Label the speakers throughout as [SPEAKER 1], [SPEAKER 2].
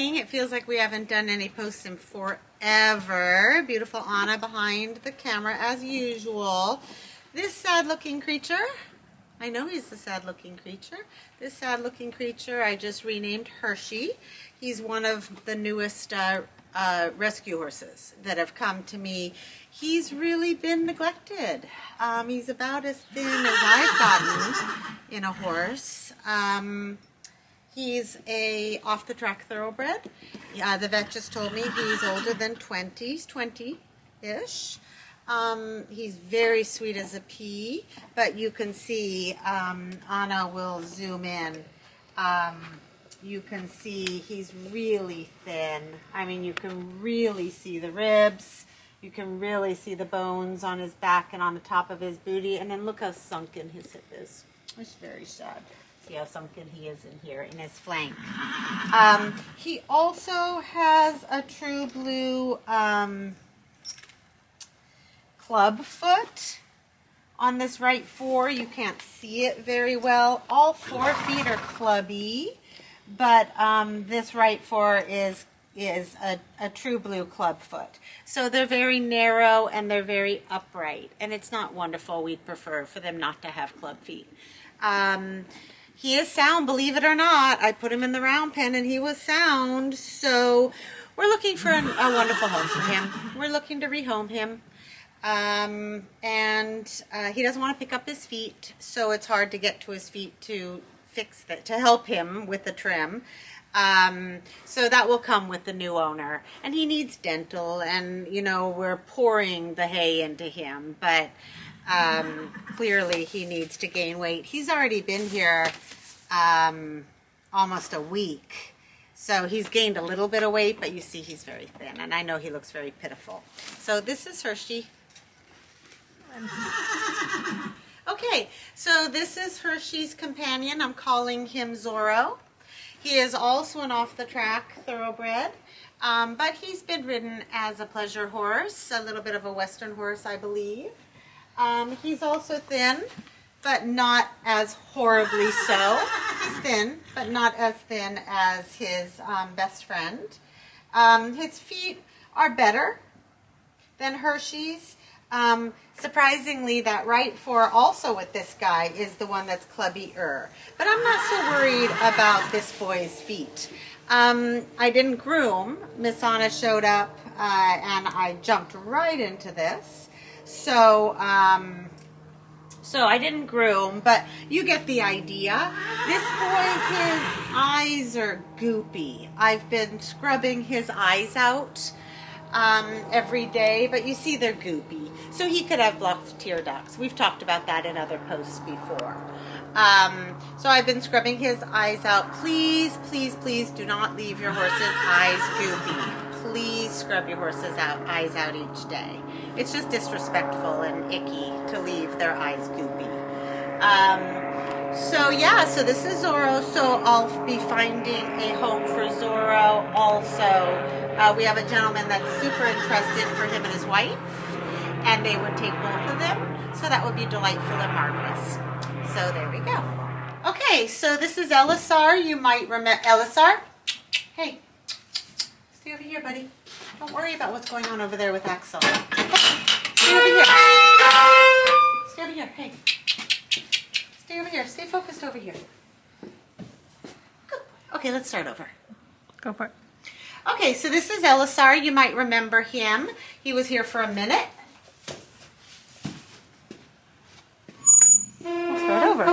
[SPEAKER 1] morning. It feels like we haven't done any posts in forever. Beautiful Anna behind the camera as usual. This sad-looking creature, I know he's the sad-looking creature. This sad-looking creature I just renamed Hershey. He's one of the newest rescue horses that have come to me. He's really been neglected. He's about as thin as I've gotten in a horse. He's a off-the-track thoroughbred. The vet just told me he's older than 20. He's 20-ish. He's very sweet as a pea, but you can see, Anna will zoom in. You can see he's really thin. I mean, you can really see the ribs. You can really see the bones on his back and on the top of his booty. And then look how sunken his hip is. It's very sad. See how sunken he is in here, in his flank. He also has a true blue club foot on this right fore. You can't see it very well. All 4 feet are clubby, but this right fore is a true blue club foot. So they're very narrow and they're very upright, and it's not wonderful. We'd prefer for them not to have club feet. He is sound, believe it or not. I put him in the round pen and he was sound, so we're looking for a wonderful home for him. We're looking to rehome him. He doesn't want to pick up his feet, so it's hard to get to his feet to fix that, to help him with the trim. So that will come with the new owner. And he needs dental, and, you know, we're pouring the hay into him, but clearly he needs to gain weight. He's already been here almost a week. So he's gained a little bit of weight, but you see he's very thin, and I know he looks very pitiful. So this is Hershey. Okay, so this is Hershey's companion. I'm calling him Zorro. He is also an off-the-track thoroughbred, but he's been ridden as a pleasure horse, a little bit of a western horse, I believe. He's also thin, but not as horribly so. He's thin, but not as thin as his best friend. His feet are better than Hershey's. Surprisingly, that right fore also with this guy is the one that's clubby-er. But I'm not so worried about this boy's feet. I didn't groom. Miss Anna showed up, and I jumped right into this. So I didn't groom, but you get the idea. This boy, his eyes are goopy. I've been scrubbing his eyes out every day, but you see they're goopy. So he could have blocked tear ducts. We've talked about that in other posts before. So I've been scrubbing his eyes out. Please, please, please do not leave your horse's eyes goopy. Please scrub your horse's eyes out each day. It's just disrespectful and icky to leave their eyes goopy. So this is Zorro. So I'll be finding a home for Zorro also. We have a gentleman that's super interested for him and his wife, and they would take both of them. So that would be delightful and marvelous. So there we go. Okay, so this is Elisar. You might remember Elisar. Hey. Stay over here, buddy. Don't worry about what's going on over there with Axel. Stay over here. Stay over here. Hey. Stay over here. Stay focused over here. Good. Okay, let's start over.
[SPEAKER 2] Go for it.
[SPEAKER 1] Okay, so this is Elisar. You might remember him. He was here for a minute. We'll start over.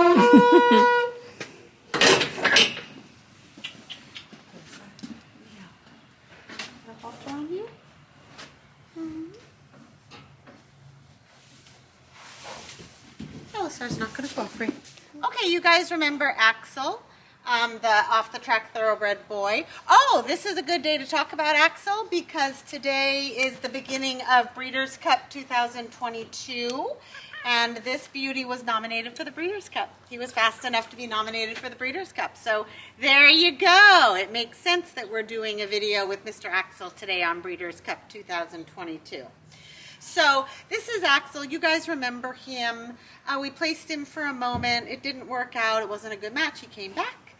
[SPEAKER 1] Elisar's not going to cooperate. Okay, you guys remember Axel, the off-the-track thoroughbred boy. Oh, this is a good day to talk about Axel because today is the beginning of Breeders' Cup 2022, and this beauty was nominated for the Breeders' Cup. He was fast enough to be nominated for the Breeders' Cup, so there you go. It makes sense that we're doing a video with Mr. Axel today on Breeders' Cup 2022. So this is Axel. You guys remember him. We placed him for a moment. It didn't work out. It wasn't a good match. He came back.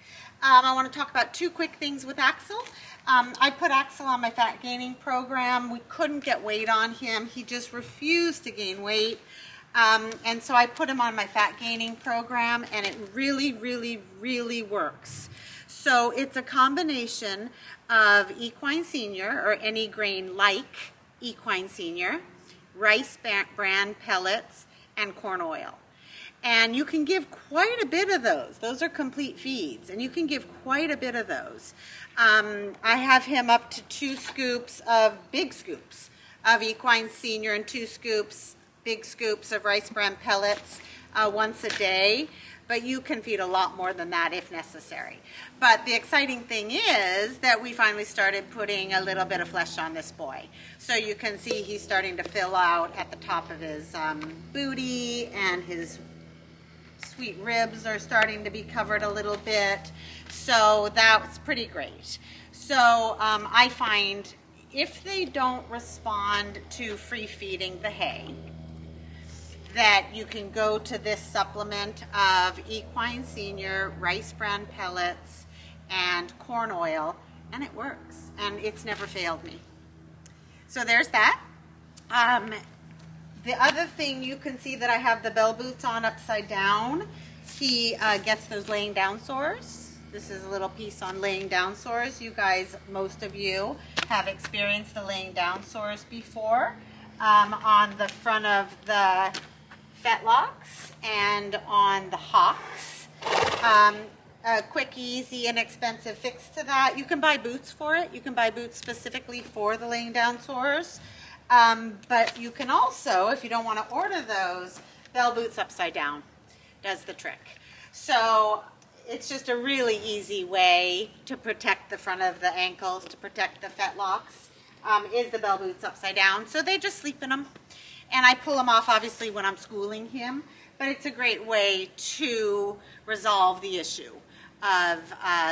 [SPEAKER 1] I want to talk about two quick things with Axel. I put Axel on my fat gaining program. We couldn't get weight on him. He just refused to gain weight. And so I put him on my fat gaining program, and it really, really, really works. So it's a combination of equine senior, or any grain like equine senior, rice bran pellets, and corn oil. And you can give quite a bit of those. Those are complete feeds, and you can give quite a bit of those. I have him up to 2 scoops of big scoops of equine senior and 2 scoops, big scoops of rice bran pellets once a day. But you can feed a lot more than that if necessary. But the exciting thing is that we finally started putting a little bit of flesh on this boy. So you can see he's starting to fill out at the top of his booty, and his sweet ribs are starting to be covered a little bit. So that's pretty great. So I find if they don't respond to free feeding the hay, that you can go to this supplement of equine senior, rice bran pellets, and corn oil, and it works. And it's never failed me. So there's that. The other thing, you can see that I have the bell boots on upside down. He gets those laying down sores. This is a little piece on laying down sores. You guys, most of you, have experienced the laying down sores before on the front of the fetlocks and on the hocks. A quick, easy, inexpensive fix to that. You can buy boots for it. You can buy boots specifically for the laying down sores. But you can also, if you don't want to order those, bell boots upside down does the trick. So it's just a really easy way to protect the front of the ankles, to protect the fetlocks, is the bell boots upside down. So they just sleep in them. And I pull them off, obviously, when I'm schooling him. But it's a great way to resolve the issue of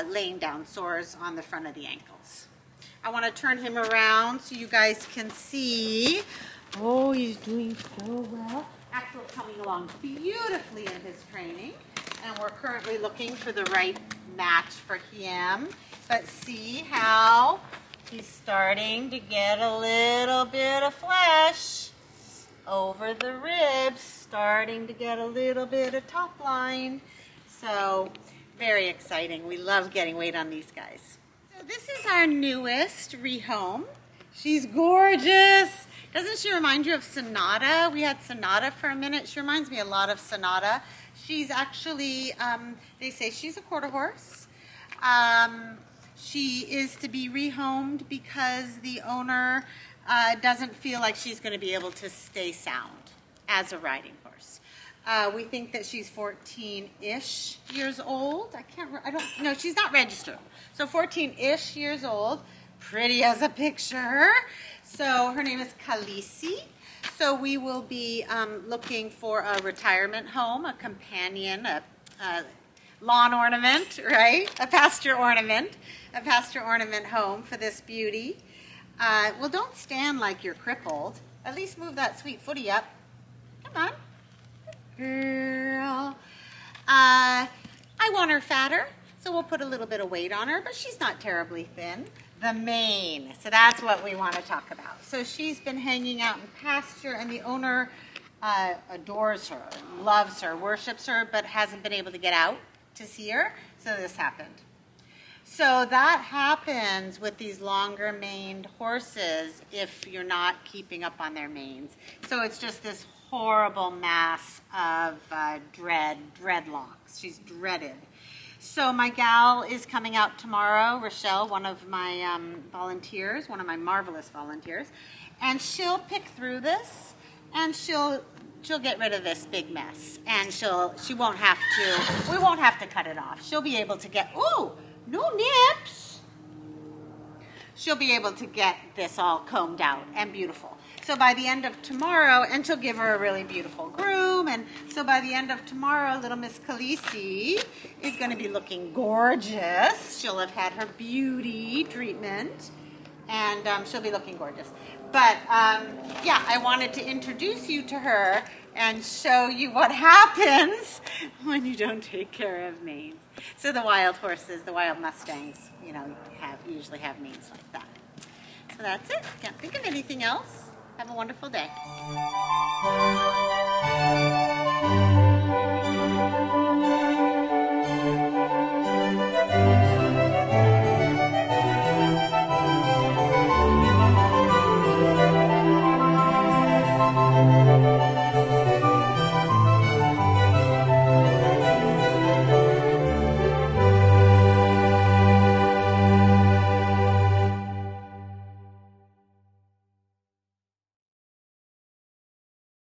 [SPEAKER 1] laying down sores on the front of the ankles. I want to turn him around so you guys can see. Oh, he's doing so well. Axel's coming along beautifully in his training. And we're currently looking for the right match for him. But see how he's starting to get a little bit of flesh over the ribs, starting to get a little bit of top line. So very exciting. We love getting weight on these guys. So this is our newest rehome. She's gorgeous. Doesn't she remind you of Sonata? We had Sonata for a minute. She reminds me a lot of Sonata. She's actually, they say she's a quarter horse. She is to be rehomed because the owner doesn't feel like she's going to be able to stay sound as a riding horse. We think that she's 14-ish years old. No, she's not registered. So 14-ish years old, pretty as a picture. So her name is Khaleesi. So we will be looking for a retirement home, a companion, a lawn ornament, right? A pasture ornament home for this beauty. Well, don't stand like you're crippled. At least move that sweet footy up. Come on. Girl. I want her fatter, so we'll put a little bit of weight on her, but she's not terribly thin. The mane. So that's what we want to talk about. So she's been hanging out in pasture, and the owner adores her, loves her, worships her, but hasn't been able to get out to see her. So this happened. So that happens with these longer maned horses if you're not keeping up on their manes. So it's just this horrible mass of dreadlocks. She's dreaded. So my gal is coming out tomorrow, Rochelle, one of my volunteers, one of my marvelous volunteers, and she'll pick through this, and she'll get rid of this big mess, and we won't have to cut it off. She'll be able to get, ooh, no nips. She'll be able to get this all combed out and beautiful. So by the end of tomorrow, and she'll give her a really beautiful groom, and so by the end of tomorrow, little Miss Khaleesi is going to be looking gorgeous. She'll have had her beauty treatment, and she'll be looking gorgeous. But yeah, I wanted to introduce you to her and show you what happens when you don't take care of manes. So the wild horses, the wild Mustangs, you know, usually have manes like that. So that's it. Can't think of anything else. Have a wonderful day.